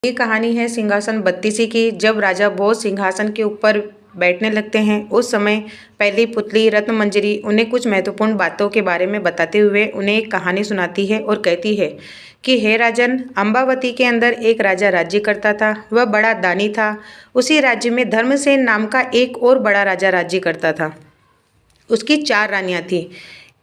ये कहानी है सिंहासन बत्तीसी की। जब राजा भोज सिंहासन के ऊपर बैठने लगते हैं उस समय पहली पुतली रत्नमंजरी उन्हें कुछ महत्वपूर्ण बातों के बारे में बताते हुए उन्हें एक कहानी सुनाती है और कहती है कि हे राजन, अम्बावती के अंदर एक राजा राज्य करता था। वह बड़ा दानी था। उसी राज्य में धर्मसेन नाम का एक और बड़ा राजा राज्य करता था। उसकी 4 रानियाँ थीं।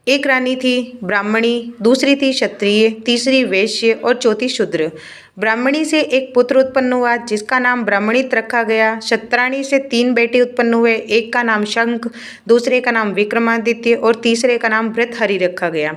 एक रानी थी ब्राह्मणी, दूसरी थी क्षत्रिय, तीसरी वैश्य और चौथी शूद्र। ब्राह्मणी से एक पुत्र उत्पन्न हुआ जिसका नाम ब्राह्मणित रखा गया। क्षत्राणी से 3 बेटे उत्पन्न हुए, एक का नाम शंख, दूसरे का नाम विक्रमादित्य और तीसरे का नाम भृतहरि रखा गया।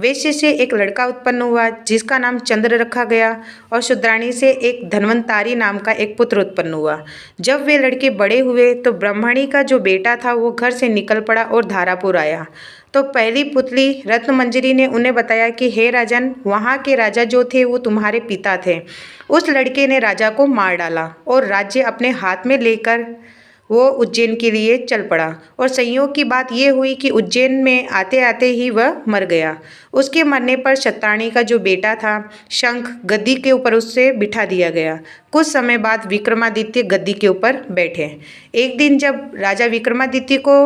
वैश्य से एक लड़का उत्पन्न हुआ जिसका नाम चंद्र रखा गया और शूद्राणी से एक धन्वंतारी नाम का एक पुत्र उत्पन्न हुआ। जब वे लड़के बड़े हुए तो ब्राह्मणी का जो बेटा था वो घर से निकल पड़ा और धारापुर आया। तो पहली पुतली रत्नमंजरी ने उन्हें बताया कि हे राजन, वहाँ के राजा जो थे वो तुम्हारे पिता थे। उस लड़के ने राजा को मार डाला और राज्य अपने हाथ में लेकर वो उज्जैन के लिए चल पड़ा। और संयोग की बात यह हुई कि उज्जैन में आते आते ही वह मर गया। उसके मरने पर क्षत्राणी का जो बेटा था शंख गद्दी के ऊपर उससे बिठा दिया गया। कुछ समय बाद विक्रमादित्य गद्दी के ऊपर बैठे। एक दिन जब राजा विक्रमादित्य को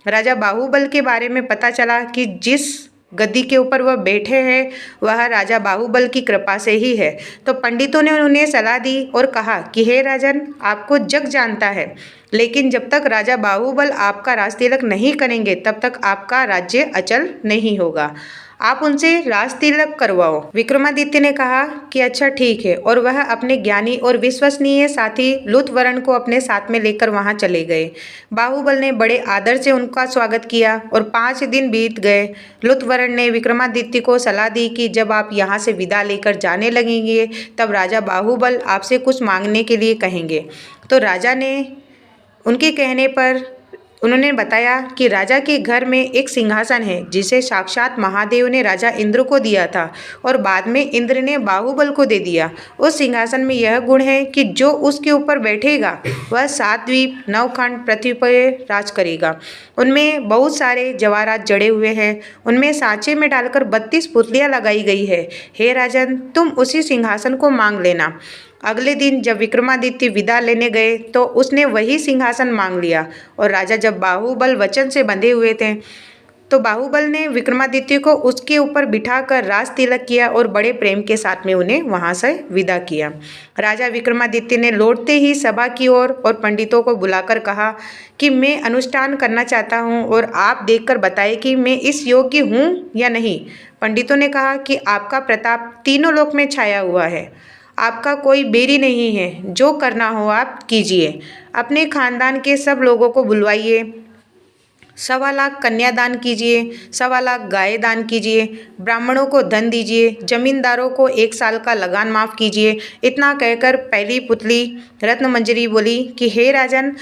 राजा बाहुबल के बारे में पता चला कि जिस गद्दी के ऊपर वह बैठे हैं वह राजा बाहुबल की कृपा से ही है, तो पंडितों ने उन्हें सलाह दी और कहा कि हे राजन, आपको जग जानता है, लेकिन जब तक राजा बाहुबल आपका राज तिलक नहीं करेंगे तब तक आपका राज्य अचल नहीं होगा। आप उनसे राज तिलक करवाओ। विक्रमादित्य ने कहा कि अच्छा ठीक है, और वह अपने ज्ञानी और विश्वसनीय साथी लुतवरण को अपने साथ में लेकर वहां चले गए। बाहुबल ने बड़े आदर से उनका स्वागत किया और 5 दिन बीत गए। लुतवरण ने विक्रमादित्य को सलाह दी कि जब आप यहाँ से विदा लेकर जाने लगेंगे तब राजा बाहुबल आपसे कुछ मांगने के लिए कहेंगे। तो राजा ने उनके कहने पर उन्होंने बताया कि राजा के घर में एक सिंहासन है जिसे साक्षात महादेव ने राजा इंद्र को दिया था और बाद में इंद्र ने बाहुबल को दे दिया। उस सिंहासन में यह गुण है कि जो उसके ऊपर बैठेगा वह 7 द्वीप 9 खंड पृथ्वी पर राज करेगा। उनमें बहुत सारे जवाहरात जड़े हुए हैं। उनमें सांचे में डालकर 32 पुतलियाँ लगाई गई है। हे राजन, तुम उसी सिंहासन को मांग लेना। अगले दिन जब विक्रमादित्य विदा लेने गए तो उसने वही सिंहासन मांग लिया। और राजा जब बाहुबल वचन से बंधे हुए थे तो बाहुबल ने विक्रमादित्य को उसके ऊपर बिठाकर राज तिलक किया और बड़े प्रेम के साथ में उन्हें वहां से विदा किया। राजा विक्रमादित्य ने लौटते ही सभा की ओर और पंडितों को बुलाकर कहा कि मैं अनुष्ठान करना चाहता हूं और आप देखकर बताएं कि मैं इस योग्य हूं या नहीं। पंडितों ने कहा कि आपका प्रताप तीनों लोक में छाया हुआ है, आपका कोई बेरी नहीं है, जो करना हो आप कीजिए। अपने खानदान के सब लोगों को बुलवाइए, 1.25 लाख कन्यादान कीजिए, 1.25 लाख गाय दान कीजिए, ब्राह्मणों को धन दीजिए, जमींदारों को 1 साल का लगान माफ़ कीजिए। इतना कहकर पहली पुतली रत्नमंजरी बोली कि हे राजन,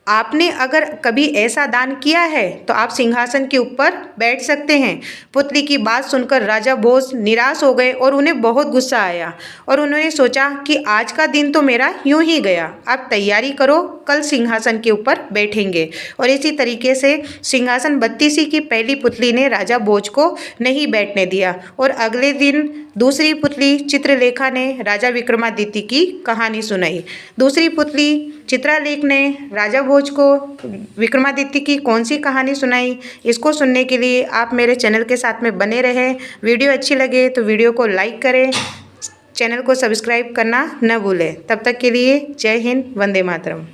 आपने अगर कभी ऐसा दान किया है तो आप सिंहासन के ऊपर बैठ सकते हैं। पुतली की बात सुनकर राजा भोज निराश हो गए और उन्हें बहुत गुस्सा आया और उन्होंने सोचा कि आज का दिन तो मेरा यूं ही गया। अब तैयारी करो, कल सिंहासन के ऊपर बैठेंगे। और इसी तरीके से सिंहासन बत्तीसी की पहली पुतली ने राजा भोज को नहीं बैठने दिया और अगले दिन दूसरी पुतली चित्रलेखा ने राजा विक्रमादित्य की कहानी सुनाई। दूसरी पुतली चित्रलेख ने राजा भोज को विक्रमादित्य की कौन सी कहानी सुनाई, इसको सुनने के लिए आप मेरे चैनल के साथ में बने रहें। वीडियो अच्छी लगे तो वीडियो को लाइक करें, चैनल को सब्सक्राइब करना न भूलें। तब तक के लिए जय हिंद, वंदे मातरम।